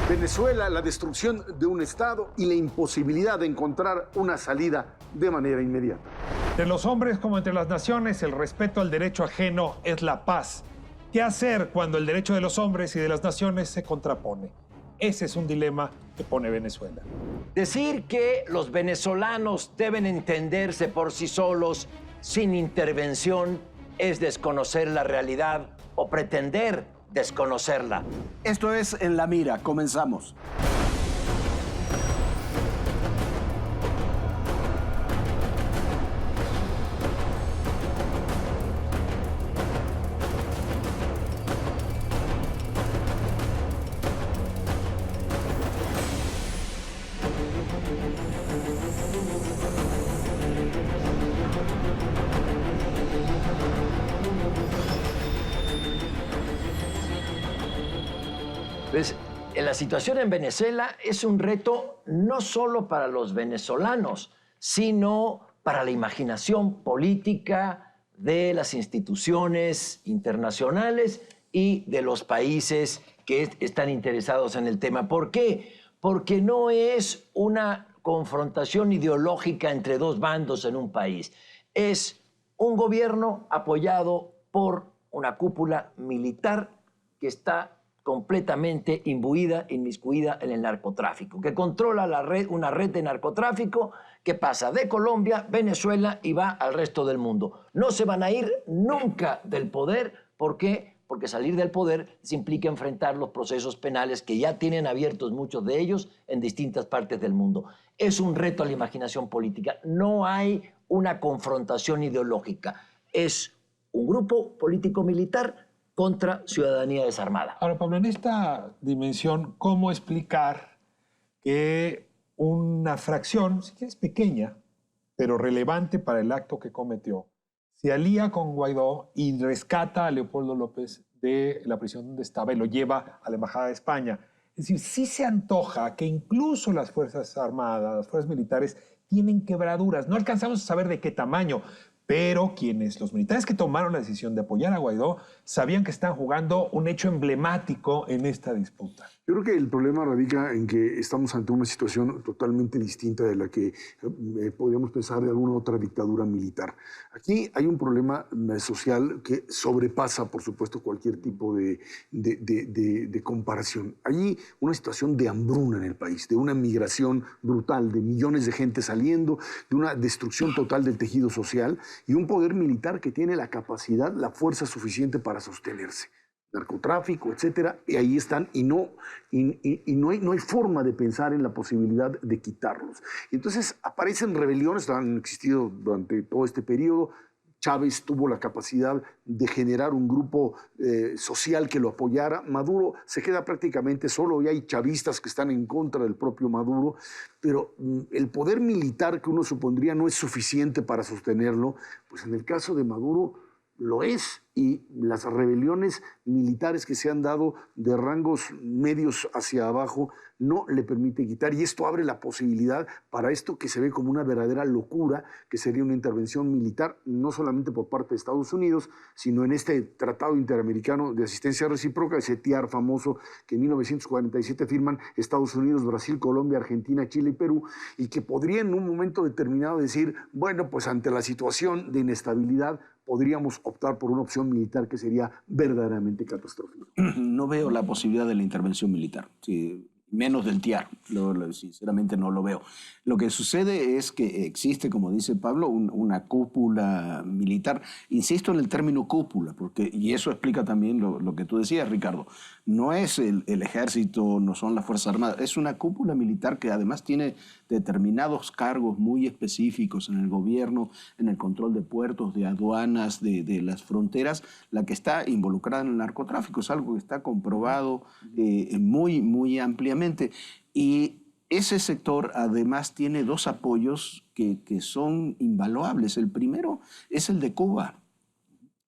Venezuela, la destrucción de un Estado y la imposibilidad de encontrar una salida de manera inmediata. Entre los hombres como entre las naciones, el respeto al derecho ajeno es la paz. ¿Qué hacer cuando el derecho de los hombres y de las naciones se contrapone? Ese es un dilema que pone Venezuela. Decir que los venezolanos deben entenderse por sí solos sin intervención es desconocer la realidad o pretender desconocerla. Esto es En la Mira. Comenzamos. Pues, la situación en Venezuela es un reto no solo para los venezolanos, sino para la imaginación política de las instituciones internacionales y de los países que están interesados en el tema. ¿Por qué? Porque no es una confrontación ideológica entre dos bandos en un país. Es un gobierno apoyado por una cúpula militar que está completamente imbuida, inmiscuida en el narcotráfico, que controla una red de narcotráfico que pasa de Colombia, Venezuela y va al resto del mundo. No se van a ir nunca del poder. ¿Por qué? Porque salir del poder implica enfrentar los procesos penales que ya tienen abiertos muchos de ellos en distintas partes del mundo. Es un reto a la imaginación política. No hay una confrontación ideológica. Es un grupo político-militar contra ciudadanía desarmada. Ahora, Pablo, en esta dimensión, ¿cómo explicar que una fracción, si quieres pequeña, pero relevante para el acto que cometió, se alía con Guaidó y rescata a Leopoldo López de la prisión donde estaba y lo lleva a la Embajada de España? Es decir, sí se antoja que incluso las Fuerzas Armadas, las fuerzas militares, tienen quebraduras. No alcanzamos a saber de qué tamaño, pero los militares que tomaron la decisión de apoyar a Guaidó sabían que estaban jugando un hecho emblemático en esta disputa. Yo creo que el problema radica en que estamos ante una situación totalmente distinta de la que podríamos pensar de alguna otra dictadura militar. Aquí hay un problema social que sobrepasa, por supuesto, cualquier tipo de comparación. Hay una situación de hambruna en el país, de una migración brutal, de millones de gente saliendo, de una destrucción total del tejido social y un poder militar que tiene la capacidad, la fuerza suficiente para sostenerse. Narcotráfico, etcétera, y ahí están, y no hay forma de pensar en la posibilidad de quitarlos. Y entonces aparecen rebeliones, han existido durante todo este periodo. Chávez tuvo la capacidad de generar un grupo social que lo apoyara. Maduro se queda prácticamente solo y hay chavistas que están en contra del propio Maduro, pero el poder militar que uno supondría no es suficiente para sostenerlo, pues en el caso de Maduro lo es, y las rebeliones militares que se han dado de rangos medios hacia abajo no le permiten quitar, y esto abre la posibilidad para esto que se ve como una verdadera locura, que sería una intervención militar, no solamente por parte de Estados Unidos, sino en este Tratado Interamericano de Asistencia Recíproca, ese TIAR famoso que en 1947 firman Estados Unidos, Brasil, Colombia, Argentina, Chile y Perú, y que podría en un momento determinado decir, bueno, pues ante la situación de inestabilidad podríamos optar por una opción militar que sería verdaderamente catastrófica. No veo la posibilidad de la intervención militar, sí, menos del TIAR, sinceramente no lo veo. Lo que sucede es que existe, como dice Pablo, una cúpula militar. Insisto en el término cúpula, y eso explica también lo que tú decías, Ricardo. No es el ejército, no son las Fuerzas Armadas, es una cúpula militar que además tiene determinados cargos muy específicos en el gobierno, en el control de puertos, de aduanas, de las fronteras, la que está involucrada en el narcotráfico. Es algo que está comprobado muy, muy ampliamente. Y ese sector además tiene dos apoyos que son invaluables. El primero es el de Cuba.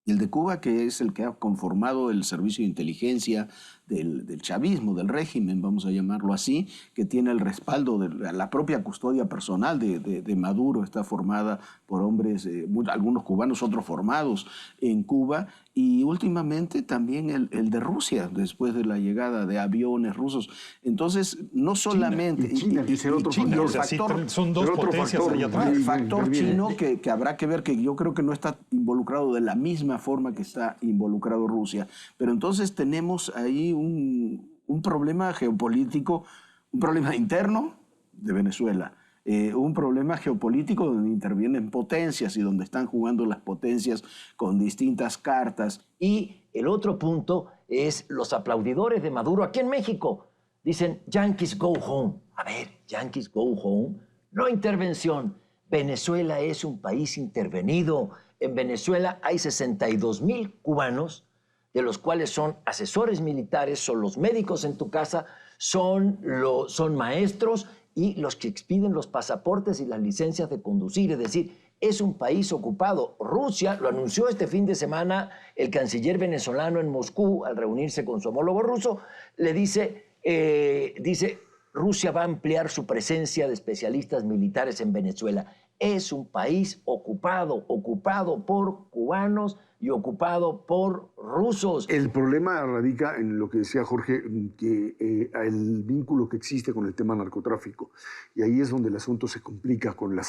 El de Cuba, que es el que ha conformado el servicio de inteligencia del chavismo, del régimen, vamos a llamarlo así, que tiene el respaldo de la propia custodia personal de Maduro, está formada por hombres, algunos cubanos, otros formados en Cuba, y últimamente también el de Rusia, después de la llegada de aviones rusos. Entonces, no solamente... China, que será otro China, factor. o sea, sí, son dos Pero otro potencias factor, allá atrás. El factor interviene. chino que habrá que ver, que yo creo que no está involucrado de la misma forma que está involucrado Rusia. Pero entonces tenemos ahí un problema geopolítico, un problema interno de Venezuela, un problema geopolítico donde intervienen potencias y donde están jugando las potencias con distintas cartas. Y el otro punto es los aplaudidores de Maduro aquí en México. Dicen, Yankees go home. A ver, Yankees go home, no intervención. Venezuela es un país intervenido. En Venezuela hay 62,000 cubanos, de los cuales son asesores militares, son los médicos en tu casa, son maestros y los que expiden los pasaportes y las licencias de conducir. Es decir, es un país ocupado. Rusia, lo anunció este fin de semana el canciller venezolano en Moscú, al reunirse con su homólogo ruso, le dice, Rusia va a ampliar su presencia de especialistas militares en Venezuela. Es un país ocupado por cubanos y ocupado por rusos. El problema radica en lo que decía Jorge, que el vínculo que existe con el tema narcotráfico. Y ahí es donde el asunto se complica con la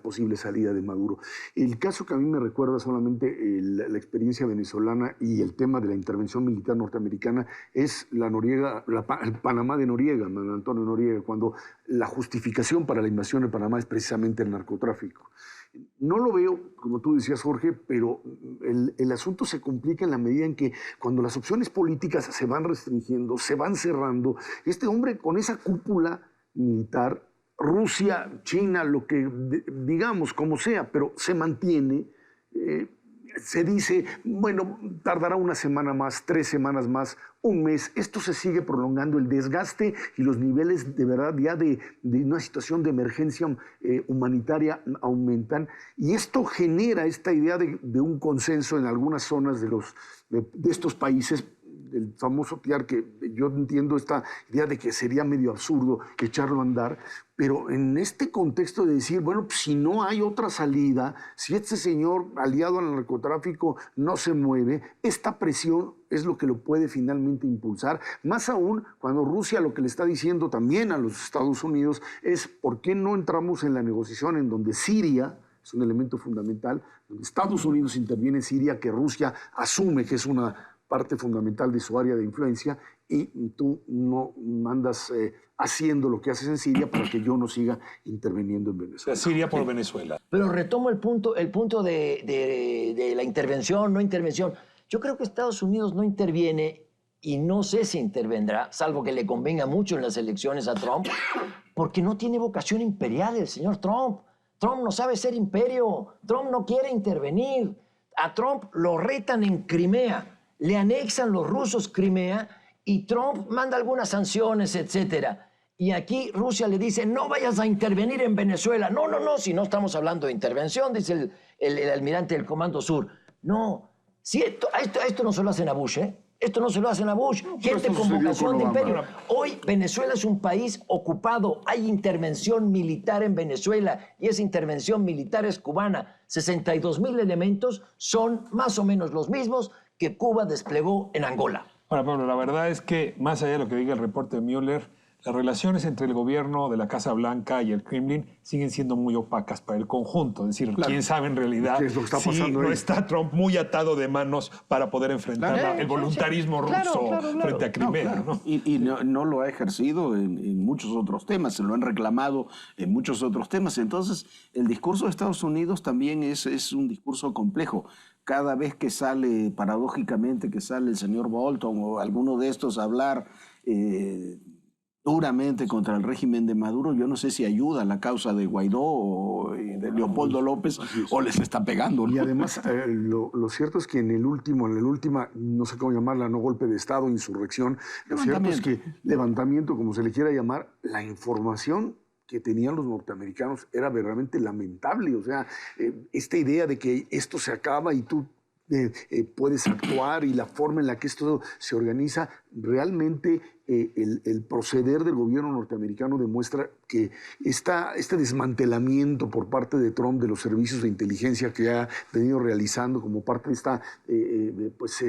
posible salida de Maduro. El caso que a mí me recuerda solamente la experiencia venezolana y el tema de la intervención militar norteamericana es el Panamá de Noriega, Manuel Antonio Noriega, cuando la justificación para la invasión de Panamá es precisamente el narcotráfico. No lo veo, como tú decías, Jorge, pero el asunto se complica en la medida en que cuando las opciones políticas se van restringiendo, se van cerrando, este hombre con esa cúpula militar, Rusia, China, lo que digamos, como sea, pero se mantiene, se dice, bueno, tardará una semana más, 3 semanas más, un mes. Esto se sigue prolongando, el desgaste y los niveles de verdad ya de una situación de emergencia humanitaria aumentan. Y esto genera esta idea de un consenso en algunas zonas de estos países, el famoso TIAR, que yo entiendo esta idea de que sería medio absurdo echarlo a andar, pero en este contexto de decir, bueno, pues si no hay otra salida, si este señor aliado al narcotráfico no se mueve, esta presión es lo que lo puede finalmente impulsar, más aún cuando Rusia lo que le está diciendo también a los Estados Unidos es ¿por qué no entramos en la negociación en donde Siria es un elemento fundamental, donde Estados Unidos interviene en Siria, que Rusia asume que es una parte fundamental de su área de influencia, y tú no andas haciendo lo que haces en Siria para que yo no siga interviniendo en Venezuela. Siria por Venezuela. Pero retomo el punto de la intervención, no intervención. Yo creo que Estados Unidos no interviene y no sé si intervendrá, salvo que le convenga mucho en las elecciones a Trump, porque no tiene vocación imperial el señor Trump. Trump no sabe ser imperio. Trump no quiere intervenir. A Trump lo retan en Crimea. Le anexan los rusos Crimea y Trump manda algunas sanciones, etcétera. Y aquí Rusia le dice, no vayas a intervenir en Venezuela. No, si no estamos hablando de intervención, dice el almirante del Comando Sur. No, si esto no se lo hacen a Bush, ¿eh? Esto no se lo hacen a Bush. Gente con vocación de imperio. Hoy Venezuela es un país ocupado. Hay intervención militar en Venezuela y esa intervención militar es cubana. 62,000 elementos son más o menos los mismos que Cuba desplegó en Angola. Ahora, Pablo, la verdad es que, más allá de lo que diga el reporte de Mueller, las relaciones entre el gobierno de la Casa Blanca y el Kremlin siguen siendo muy opacas para el conjunto. Es decir, quién sabe en realidad si no está Trump muy atado de manos para poder enfrentar el voluntarismo ruso frente a Crimea. ¿No? Y no lo ha ejercido en muchos otros temas, se lo han reclamado en muchos otros temas. Entonces, el discurso de Estados Unidos también es un discurso complejo. Cada vez que sale, paradójicamente, que sale el señor Bolton o alguno de estos a hablar duramente contra el régimen de Maduro, yo no sé si ayuda a la causa de Guaidó o de Leopoldo López o les está pegando, ¿no? Y además, lo cierto es que en la última, no sé cómo llamarla, no golpe de Estado, insurrección, lo cierto es que levantamiento, como se le quiera llamar, la información que tenían los norteamericanos era verdaderamente lamentable. O sea, esta idea de que esto se acaba y tú puedes actuar y la forma en la que esto se organiza, realmente el proceder del gobierno norteamericano demuestra que este desmantelamiento por parte de Trump de los servicios de inteligencia que ha venido realizando como parte de esta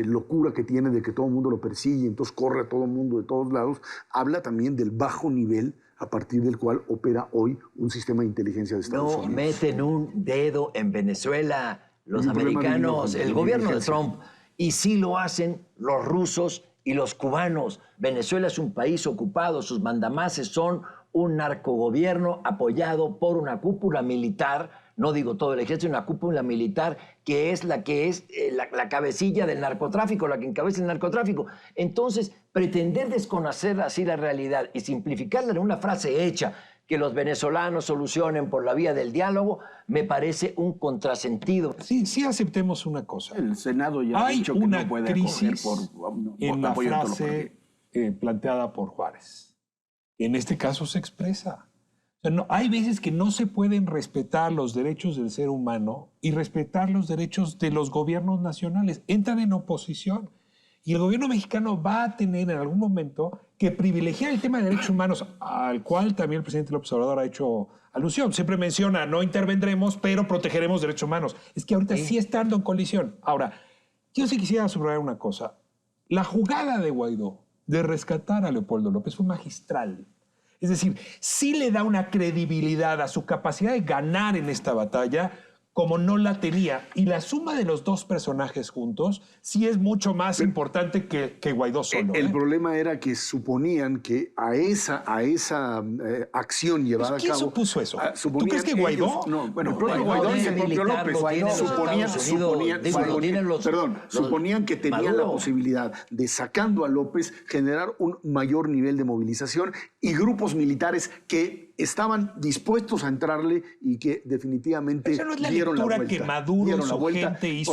locura que tiene de que todo el mundo lo persigue, entonces corre a todo el mundo de todos lados, habla también del bajo nivel a partir del cual opera hoy un sistema de inteligencia de Estados Unidos. No meten un dedo en Venezuela los Hay un problema americanos, de el gobierno de inteligencia. Trump, y sí lo hacen los rusos y los cubanos. Venezuela es un país ocupado, sus mandamases son un narcogobierno apoyado por una cúpula militar, no digo todo el ejército, una cúpula militar que es la cabecilla del narcotráfico, la que encabeza el narcotráfico. Entonces, pretender desconocer así la realidad y simplificarla en una frase hecha, que los venezolanos solucionen por la vía del diálogo, me parece un contrasentido. Sí aceptemos una cosa. El Senado ya ha Hay dicho que una no puede crisis acoger por en la apoyo de todos los frase partidos. planteada por Juárez. En este caso se expresa. O sea, hay veces que no se pueden respetar los derechos del ser humano y respetar los derechos de los gobiernos nacionales. Entran en oposición. Y el gobierno mexicano va a tener en algún momento que privilegiar el tema de derechos humanos, al cual también el presidente López Obrador ha hecho alusión. Siempre menciona, no intervendremos, pero protegeremos derechos humanos. Es que ahorita sí estando en colisión. Ahora, yo sí quisiera subrayar una cosa. La jugada de Guaidó de rescatar a Leopoldo López fue magistral. Es decir, sí le da una credibilidad a su capacidad de ganar en esta batalla como no la tenía. Y la suma de los dos personajes juntos sí es mucho más importante que Guaidó solo. El problema era que suponían que a esa acción llevada a ¿Quién cabo... supuso eso? ¿Tú suponían crees que Guaidó? ellos- no, bueno, el propio Guaidó Guaidó y el es propio militar, López lo tienen los Estados Unidos, suponían que tenían la posibilidad de, sacando a López, generar un mayor nivel de movilización y grupos militares que estaban dispuestos a entrarle y que definitivamente Esa no es la dieron la lectura vuelta. que Maduro y Dieron la su vuelta. gente hizo.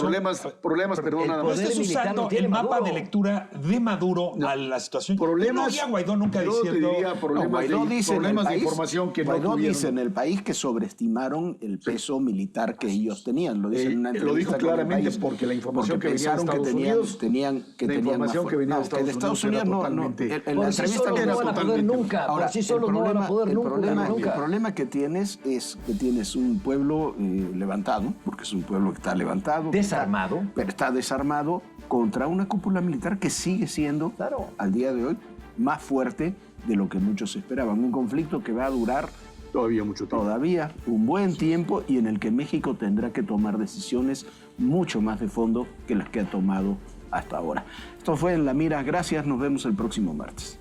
Problemas, perdón, nada No más. poder estés militar usando lo tiene el mapa Maduro. de lectura de Maduro a la situación. Problemas- Yo no oí a Guaidó nunca yo te diciendo... diría problemas Guaidó de- dice en el problemas de país- información que no Guaidó tuvieron. dice en el país que sobreestimaron el peso militar que ellos tenían. Lo dice en una Lo entrevista dijo con El claramente País, porque la información porque que venía de pensaron Estados Unidos, tenían la información más que venía de fuerza. No, Estados Unidos era totalmente- en la Por sí entrevista solos que no era van a poder totalmente- nunca. Ahora, Por sí solos no van a poder nunca. El problema que tienes es que tienes un pueblo levantado, porque es un pueblo que está levantado. Desarmado. Pero está desarmado contra una cúpula militar que sigue siendo, Claro. al día de hoy, más fuerte de lo que muchos esperaban. Un conflicto que va a durar Todavía mucho tiempo. todavía un buen tiempo y en el que México tendrá que tomar decisiones mucho más de fondo que las que ha tomado hasta ahora. Esto fue En la Mira. Gracias. Nos vemos el próximo martes.